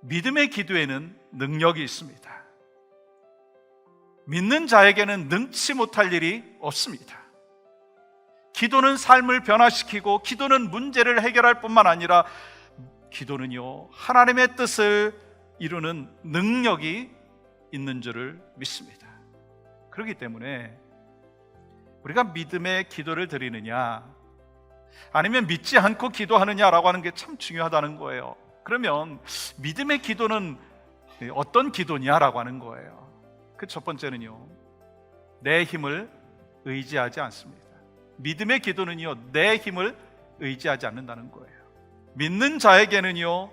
믿음의 기도에는 능력이 있습니다. 믿는 자에게는 능치 못할 일이 없습니다. 기도는 삶을 변화시키고, 기도는 문제를 해결할 뿐만 아니라 기도는요, 하나님의 뜻을 이루는 능력이 있는 줄을 믿습니다. 그렇기 때문에 우리가 믿음의 기도를 드리느냐 아니면 믿지 않고 기도하느냐라고 하는 게 참 중요하다는 거예요. 그러면 믿음의 기도는 어떤 기도냐라고 하는 거예요. 그 첫 번째는요, 내 힘을 의지하지 않습니다. 믿음의 기도는요, 내 힘을 의지하지 않는다는 거예요. 믿는 자에게는요,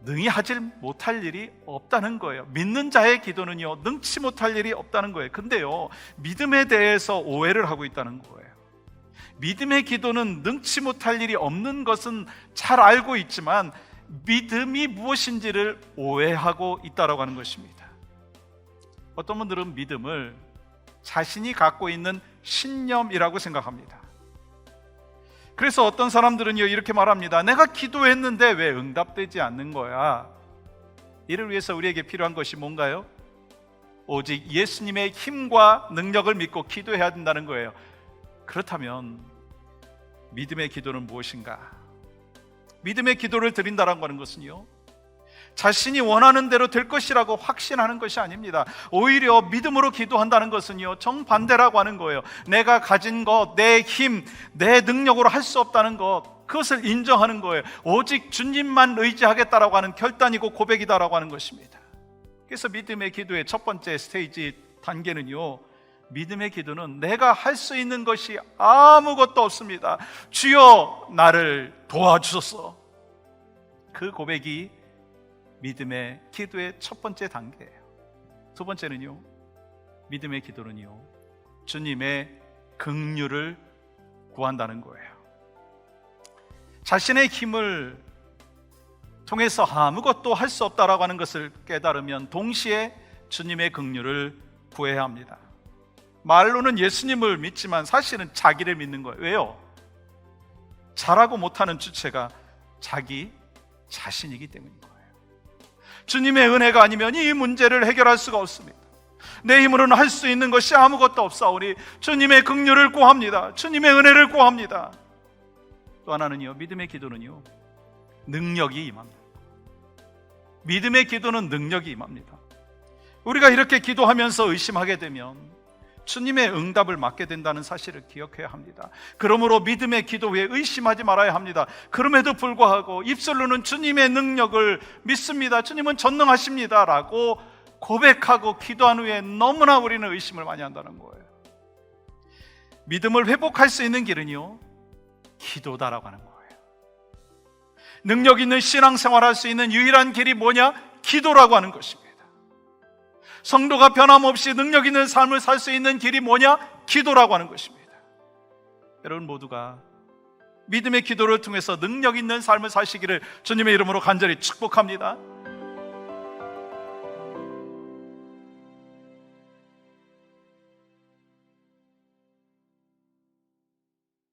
능히 하지 못할 일이 없다는 거예요. 믿는 자의 기도는요, 능치 못할 일이 없다는 거예요. 근데요, 믿음에 대해서 오해를 하고 있다는 거예요. 믿음의 기도는 능치 못할 일이 없는 것은 잘 알고 있지만 믿음이 무엇인지를 오해하고 있다라고 하는 것입니다. 어떤 분들은 믿음을 자신이 갖고 있는 신념이라고 생각합니다. 그래서 어떤 사람들은요, 이렇게 말합니다. 내가 기도했는데 왜 응답되지 않는 거야? 이를 위해서 우리에게 필요한 것이 뭔가요? 오직 예수님의 힘과 능력을 믿고 기도해야 된다는 거예요. 그렇다면 믿음의 기도는 무엇인가? 믿음의 기도를 드린다는 것은요, 자신이 원하는 대로 될 것이라고 확신하는 것이 아닙니다. 오히려 믿음으로 기도한다는 것은요, 정반대라고 하는 거예요. 내가 가진 것, 내 힘, 내 능력으로 할 수 없다는 것, 그것을 인정하는 거예요. 오직 주님만 의지하겠다라고 하는 결단이고 고백이다라고 하는 것입니다. 그래서 믿음의 기도의 첫 번째 스테이지 단계는요, 믿음의 기도는 내가 할 수 있는 것이 아무것도 없습니다. 주여 나를 도와주소서. 그 고백이 믿음의 기도의 첫 번째 단계예요. 두 번째는요, 믿음의 기도는요, 주님의 긍휼을 구한다는 거예요. 자신의 힘을 통해서 아무것도 할 수 없다라고 하는 것을 깨달으면 동시에 주님의 긍휼을 구해야 합니다. 말로는 예수님을 믿지만 사실은 자기를 믿는 거예요. 왜요? 잘하고 못하는 주체가 자기 자신이기 때문인 거예요. 주님의 은혜가 아니면 이 문제를 해결할 수가 없습니다. 내 힘으로는 할 수 있는 것이 아무것도 없사오니 주님의 긍휼을 구합니다. 주님의 은혜를 구합니다. 또 하나는요, 믿음의 기도는요, 능력이 임합니다. 믿음의 기도는 능력이 임합니다. 우리가 이렇게 기도하면서 의심하게 되면 주님의 응답을 맞게 된다는 사실을 기억해야 합니다. 그러므로 믿음의 기도 후에 의심하지 말아야 합니다. 그럼에도 불구하고 입술로는 주님의 능력을 믿습니다, 주님은 전능하십니다 라고 고백하고 기도한 후에 너무나 우리는 의심을 많이 한다는 거예요. 믿음을 회복할 수 있는 길은요, 기도다라고 하는 거예요. 능력 있는 신앙생활할 수 있는 유일한 길이 뭐냐? 기도라고 하는 것입니다. 성도가 변함없이 능력 있는 삶을 살 수 있는 길이 뭐냐? 기도라고 하는 것입니다. 여러분 모두가 믿음의 기도를 통해서 능력 있는 삶을 사시기를 주님의 이름으로 간절히 축복합니다.